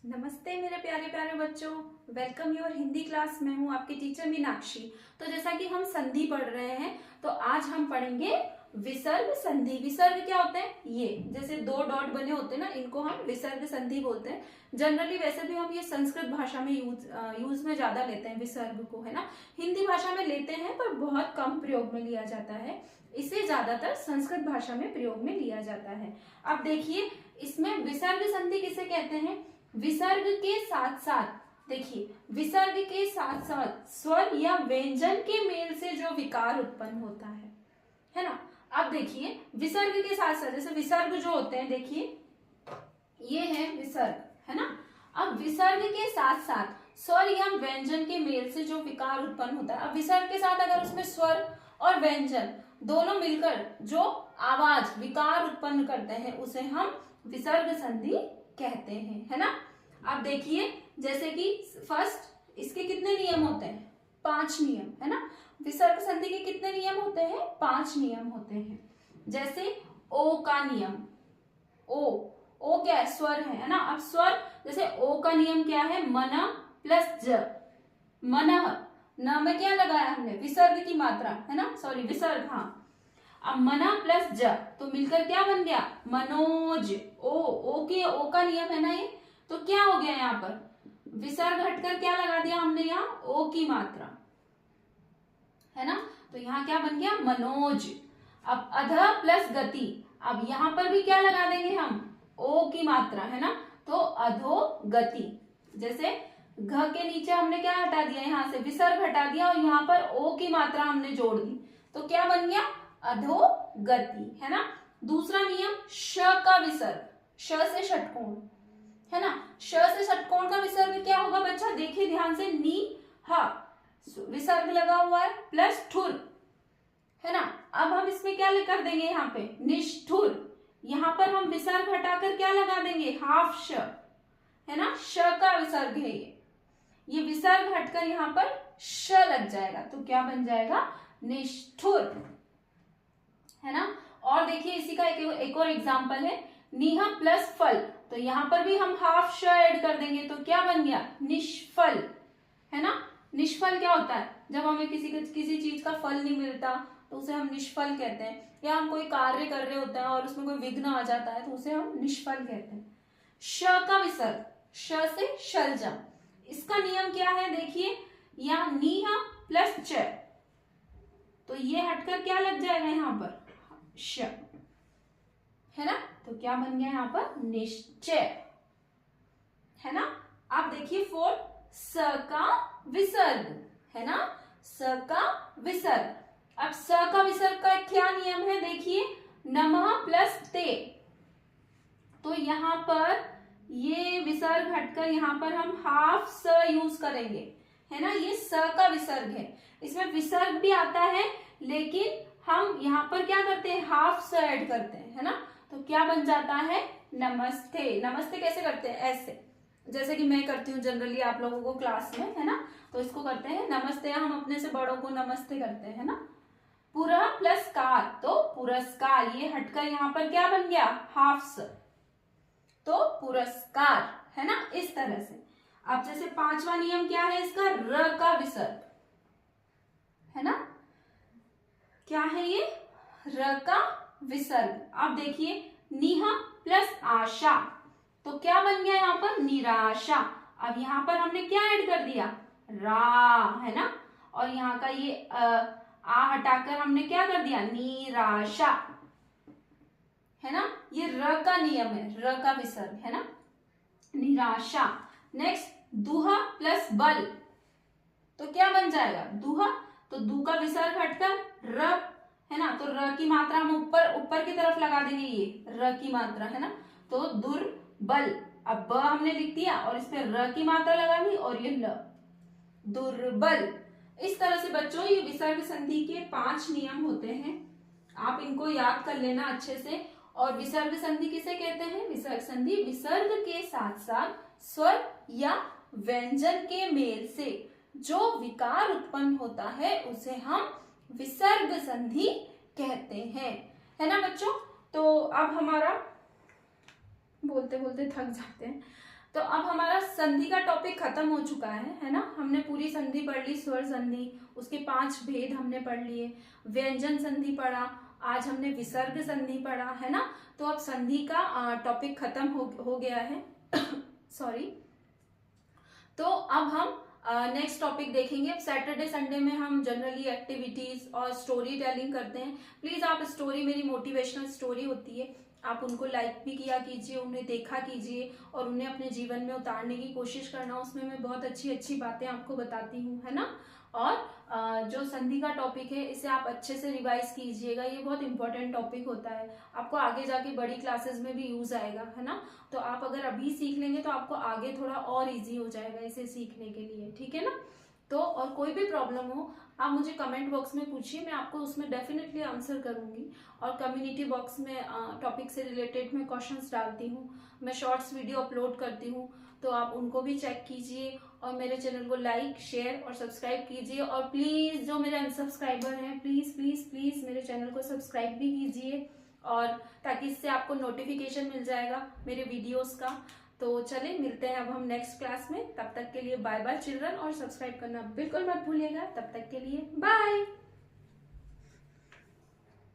नमस्ते मेरे प्यारे प्यारे बच्चों। Welcome your Hindi class. मैं हूँ आपकी टीचर मीनाक्षी। तो जैसा कि हम संधि पढ़ रहे हैं, तो आज हम पढ़ेंगे विसर्ग संधि। विसर्ग क्या होते हैं? ये जैसे दो डॉट बने होते हैं ना, इनको हम विसर्ग संधि बोलते हैं। जनरली वैसे भी हम ये संस्कृत भाषा में यूज में ज्यादा लेते हैं विसर्ग को, है ना। हिंदी भाषा में लेते हैं पर बहुत कम प्रयोग में लिया जाता है। इसे ज्यादातर संस्कृत भाषा में प्रयोग में लिया जाता है। अब देखिए, इसमें विसर्ग संधि किसे कहते हैं? विसर्ग के साथ साथ, देखिए, विसर्ग के साथ साथ स्वर या व्यंजन के मेल से जो विकार उत्पन्न होता है ना। अब देखिए, विसर्ग के साथ साथ जैसे विसर्ग जो होते हैं, देखिए ये है विसर्ग, है ना। अब विसर्ग के साथ साथ स्वर या व्यंजन के मेल से जो विकार उत्पन्न होता है, अब विसर्ग के साथ अगर उसमें स्वर और व्यंजन दोनों मिलकर जो आवाज विकार उत्पन्न करते हैं, उसे हम विसर्ग संधि कहते हैं, है ना। अब देखिए, जैसे कि फर्स्ट, इसके कितने नियम होते हैं? 5 नियम, है ना। विसर्ग संधि के कितने नियम होते हैं? 5 नियम होते हैं। जैसे ओ का नियम, ओ क्या है? स्वर है ना। अब स्वर, जैसे ओ का नियम क्या है? मन प्लस ज, मनः, न में क्या लगाया हमने? विसर्ग की मात्रा, है ना, सॉरी विसर्ग, हाँ। अब मना प्लस ज तो मिलकर क्या बन गया? मनोज। ओ का नियम है ना ये, तो क्या हो गया यहाँ पर? विसर्ग हटकर क्या लगा दिया हमने? यहाँ ओ की मात्रा, है ना, तो यहाँ क्या बन गया? मनोज। अब अध प्लस गति, अब यहाँ पर भी क्या लगा देंगे हम? ओ की मात्रा, है ना, तो अधो गति। जैसे घ के नीचे हमने क्या हटा दिया? यहाँ से विसर्ग हटा दिया और यहाँ पर ओ की मात्रा हमने जोड़ दी, तो क्या बन गया? अधोगति, है ना। दूसरा नियम, श का विसर्ग, श से षटकोण, है ना। श से षटकोण का विसर्ग क्या होगा बच्चा? देखिए ध्यान से, नी हा विसर्ग लगा हुआ है प्लस ठुर, है ना। अब हम इसमें क्या कर देंगे? यहाँ पे निष्ठुर। यहाँ पर हम विसर्ग हटाकर क्या लगा देंगे? हाफ श, है ना। श का विसर्ग है ये विसर्ग हटकर यहाँ पर श लग जाएगा, तो क्या बन जाएगा? निष्ठुर, है ना। और देखिए, इसी का एक और एग्जाम्पल है, निह प्लस फल, तो यहाँ पर भी हम हाफ श ऐड कर देंगे, तो क्या बन गया? निष्फल, है ना। निष्फल क्या होता है? जब हमें किसी चीज का फल नहीं मिलता तो उसे हम निष्फल कहते हैं, या हम कोई कार्य कर रहे होते हैं और उसमें कोई विघ्न आ जाता है तो उसे हम निष्फल कहते हैं। श का विसर्ग, श से शलजा, इसका नियम क्या है? देखिए, या निह प्लस च, तो ये हटकर क्या लग जाएगा? यहाँ पर श, है ना, तो क्या बन गया यहाँ पर? निश्चय, है ना। आप देखिए, फोर्थ, स का विसर्ग, है ना, स का विसर्ग। अब स का विसर्ग का क्या नियम है? देखिए, नमः प्लस ते, तो यहाँ पर ये विसर्ग हटकर यहाँ पर हम हाफ स यूज करेंगे, है ना। ये स का विसर्ग है, इसमें विसर्ग भी आता है, लेकिन हम यहाँ पर क्या करते हैं? हाफ स ऐड करते हैं, है ना, तो क्या बन जाता है? नमस्ते। नमस्ते कैसे करते हैं? ऐसे, जैसे कि मैं करती हूँ जनरली आप लोगों को क्लास में, है ना, तो इसको करते हैं नमस्ते। हम अपने से बड़ों को नमस्ते करते हैं, है ना। पुरा प्लस कार, तो पुरस्कार, ये हटकर यहाँ पर क्या बन गया? हाफ स, तो पुरस्कार, है ना, इस तरह से। अब जैसे 5वां नियम क्या है इसका? र का विसर्ग, है ना, क्या है ये? र का विसर्ग। अब देखिए, निह प्लस आशा, तो क्या बन गया यहाँ पर? निराशा। अब यहाँ पर हमने क्या ऐड कर दिया? रा, है ना, और यहाँ का ये आ हटाकर हमने क्या कर दिया? निराशा, है ना। ये र का नियम है, र का विसर्ग, है ना, निराशा। नेक्स्ट, दुह प्लस बल, तो क्या बन जाएगा? दुह, तो दू का विसर्ग हटकर र, है ना, तो र की मात्रा हम ऊपर की तरफ लगा देंगे, ये र की मात्रा, है ना, तो दुर्बल। अब ब हमने लिख दिया और इसमें र की मात्रा लगा दी और ये ल, दुर्बल। इस तरह से बच्चों ये विसर्ग संधि के 5 नियम होते हैं, आप इनको याद कर लेना अच्छे से। और विसर्ग संधि किसे कहते हैं? विसर्ग संधि विसर्ग के साथ साथ स्वर या व्यंजन के मेल से जो विकार उत्पन्न होता है उसे हम विसर्ग संधि कहते हैं, है ना बच्चों। तो अब हमारा, बोलते बोलते थक जाते हैं, तो अब हमारा संधि का टॉपिक खत्म हो चुका है ना। हमने पूरी संधि पढ़ ली, स्वर संधि, उसके 5 भेद हमने पढ़ लिए, व्यंजन संधि पढ़ा, आज हमने विसर्ग संधि पढ़ा, है ना। तो अब संधि का टॉपिक खत्म हो गया है सॉरी। तो अब हम नेक्स्ट टॉपिक देखेंगे। सैटरडे संडे में हम जनरली एक्टिविटीज और स्टोरी टेलिंग करते हैं। प्लीज आप स्टोरी, मेरी मोटिवेशनल स्टोरी होती है, आप उनको लाइक भी किया कीजिए, उन्हें देखा कीजिए और उन्हें अपने जीवन में उतारने की कोशिश करना। उसमें मैं बहुत अच्छी अच्छी बातें आपको बताती हूँ, है ना। और जो संधि का टॉपिक है इसे आप अच्छे से रिवाइज कीजिएगा, ये बहुत इंपॉर्टेंट टॉपिक होता है, आपको आगे जाके बड़ी क्लासेस में भी यूज आएगा, है ना। तो आप अगर अभी सीख लेंगे तो आपको आगे थोड़ा और इजी हो जाएगा इसे सीखने के लिए, ठीक है ना। तो और कोई भी प्रॉब्लम हो आप मुझे कमेंट बॉक्स में पूछिए, मैं आपको उसमें डेफिनेटली आंसर करूंगी। और कम्युनिटी बॉक्स में टॉपिक से रिलेटेड मैं क्वेश्चंस डालती हूँ, मैं शॉर्ट्स वीडियो अपलोड करती हूँ, तो आप उनको भी चेक कीजिए और मेरे चैनल को लाइक, शेयर और सब्सक्राइब कीजिए। और प्लीज जो मेरे अनसब्सक्राइबर हैं, प्लीज प्लीज प्लीज मेरे चैनल को सब्सक्राइब भी कीजिए, और ताकि इससे आपको नोटिफिकेशन मिल जाएगा मेरे वीडियोस का। तो चलिए मिलते हैं अब हम नेक्स्ट क्लास में, तब तक के लिए बाय बाय चिल्ड्रन, और सब्सक्राइब करना बिल्कुल मत भूलिएगा। तब तक के लिए बाय।